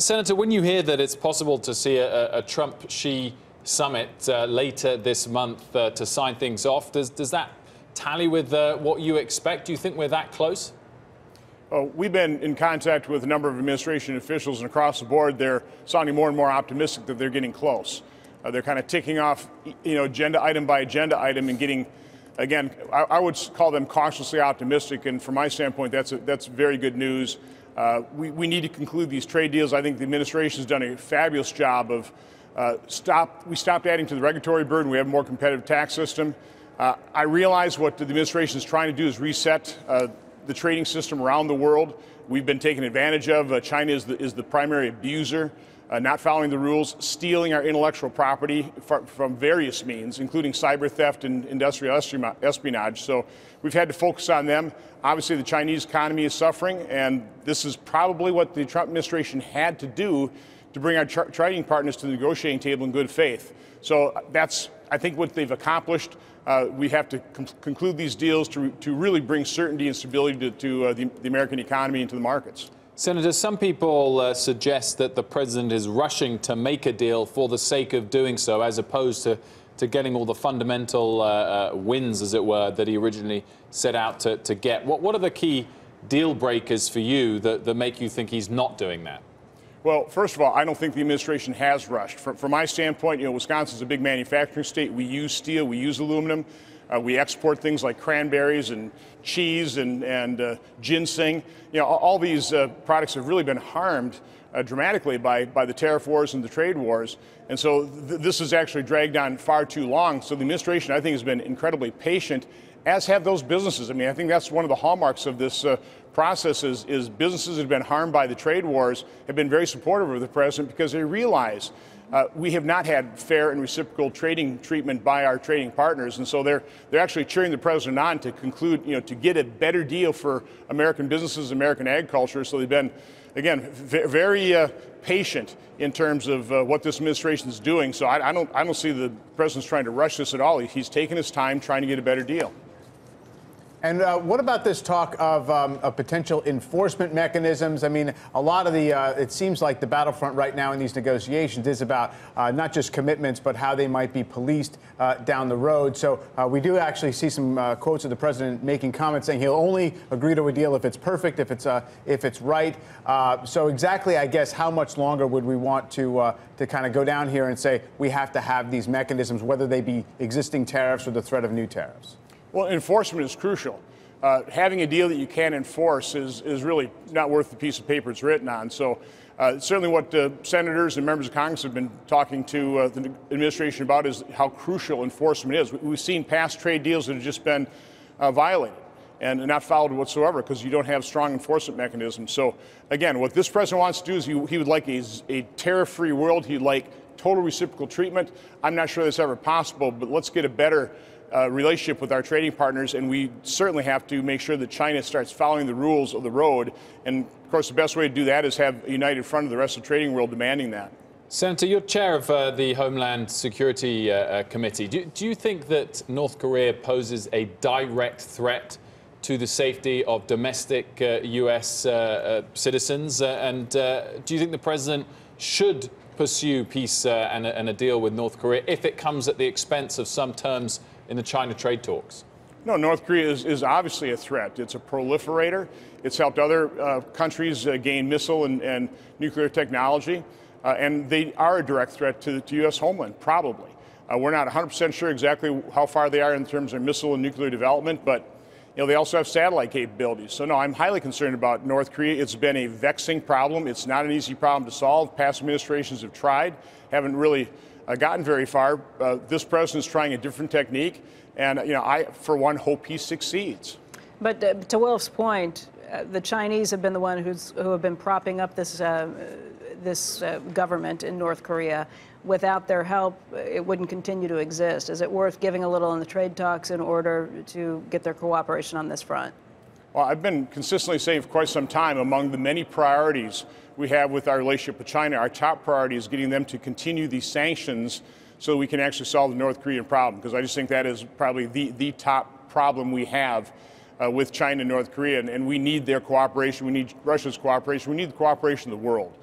Senator, when you hear that it's possible to see a Trump-Xi summit later this month to sign things off, does that tally with what you expect? Do you think we're that close? Well, we've been in contact with a number of administration officials, and across the board, they're sounding more and more optimistic that they're getting close. They're kind of ticking off, agenda item by agenda item and getting, again, I would call them cautiously optimistic. And from my standpoint, that's very good news. We need to conclude these trade deals. I think the administration has done a fabulous job of we stopped adding to the regulatory burden. We have a more competitive tax system. I realize what the administration is trying to do is reset the trading system around the world. We've been taken advantage of. China is the primary abuser, not following the rules, stealing our intellectual property from various means, including cyber theft and industrial espionage. So we've had to focus on them. Obviously, the Chinese economy is suffering, and this is probably what the Trump administration had to do to bring our trading partners to the negotiating table in good faith. So that's, I think, what they've accomplished. We have to conclude these deals to really bring certainty and stability to the American economy and to the markets. Senator, some people suggest that the president is rushing to make a deal for the sake of doing so, as opposed to getting all the fundamental wins, as it were, that he originally set out to get. What are the key deal breakers for you that make you think he's not doing that? Well, first of all, I don't think the administration has rushed. From my standpoint, Wisconsin's a big manufacturing state. We use steel, we use aluminum. We export things like cranberries and cheese and ginseng. All these products have really been harmed dramatically by the tariff wars and the trade wars. And so this has actually dragged on far too long. So the administration, I think, has been incredibly patient, as have those businesses. I mean, I think that's one of the hallmarks of this process is businesses that have been harmed by the trade wars have been very supportive of the president because they realize we have not had fair and reciprocal trading treatment by our trading partners, and so they're actually cheering the president on to conclude, to get a better deal for American businesses, American agriculture. So they've been, again, very patient in terms of what this administration is doing. So I don't see the president's trying to rush this at all. He's taking his time trying to get a better deal. And what about this talk of potential enforcement mechanisms? I mean, a lot of it seems like the battlefront right now in these negotiations is about not just commitments, but how they might be policed down the road. So we do actually see some quotes of the president making comments saying he'll only agree to a deal if it's perfect, if it's right. So exactly, I guess, how much longer would we want to kind of go down here and say we have to have these mechanisms, whether they be existing tariffs or the threat of new tariffs? Well, enforcement is crucial. Having a deal that you can't enforce is really not worth the piece of paper it's written on. So certainly what senators and members of Congress have been talking to the administration about is how crucial enforcement is. We've seen past trade deals that have just been violated and not followed whatsoever because you don't have strong enforcement mechanisms. So again, what this president wants to do is he would like a tariff-free world. He'd like total reciprocal treatment. I'm not sure that's ever possible, but let's get a better relationship with our trading partners, and we certainly have to make sure that China starts following the rules of the road. And of course, the best way to do that is have a united front of the rest of the trading world demanding that. Senator, you're chair of the Homeland Security Committee. Do you think that North Korea poses a direct threat to the safety of domestic U.S. citizens? And do you think the president should pursue peace and a deal with North Korea if it comes at the expense of some terms in the China trade talks? No, North Korea is obviously a threat. It's a proliferator. It's helped other countries gain missile and nuclear technology. And they are a direct threat to the U.S. homeland, probably. We're not 100% sure exactly how far they are in terms of missile and nuclear development, but they also have satellite capabilities. So no, I'm highly concerned about North Korea. It's been a vexing problem. It's not an easy problem to solve. Past administrations have tried, haven't really gotten very far. This president is trying a different technique, and I, for one, hope he succeeds. But to Wilf's point, the Chinese have been the one who have been propping up this government in North Korea. Without their help, it wouldn't continue to exist. Is it worth giving a little in the trade talks in order to get their cooperation on this front? Well, I've been consistently saying for quite some time, among the many priorities we have with our relationship with China, our top priority is getting them to continue these sanctions so we can actually solve the North Korean problem, because I just think that is probably the top problem we have with China and North Korea, and we need their cooperation. We need Russia's cooperation. We need the cooperation of the world.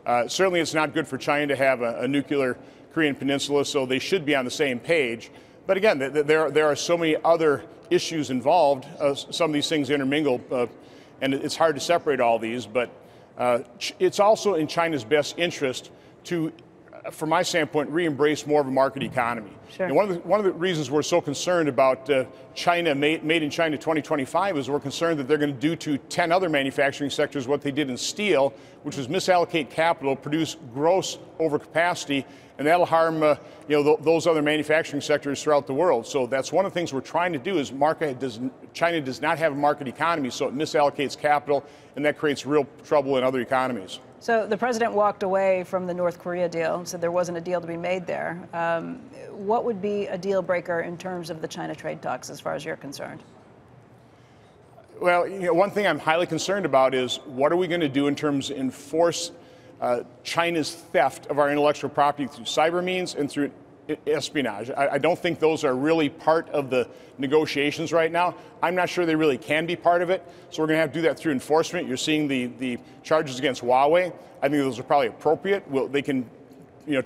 Certainly, it's not good for China to have a nuclear Korean peninsula, so they should be on the same page. But again, there are so many other issues involved. Some of these things intermingle, and it's hard to separate all these. But it's also in China's best interest to, from my standpoint, re-embrace more of a market economy. Sure. And one of the reasons we're so concerned about China, made in China 2025, is we're concerned that they're going to do to 10 other manufacturing sectors what they did in steel, which was misallocate capital, produce gross overcapacity, and that'll harm those other manufacturing sectors throughout the world. So that's one of the things we're trying to do. Is China does not have a market economy, so it misallocates capital, and that creates real trouble in other economies. So the president walked away from the North Korea deal, said there wasn't a deal to be made there. What would be a deal breaker in terms of the China trade talks, as far as you're concerned? Well, one thing I'm highly concerned about is what are we going to do in terms of enforce China's theft of our intellectual property through cyber means and through espionage. I don't think those are really part of the negotiations right now. I'm not sure they really can be part of it, so we're going to have to do that through enforcement. You're seeing the charges against Huawei. I think those are probably appropriate. They can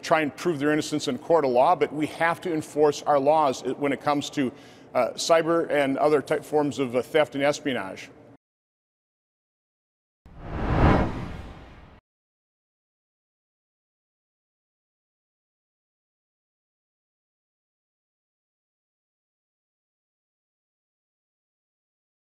try and prove their innocence in a court of law, but we have to enforce our laws when it comes to cyber and other forms of theft and espionage.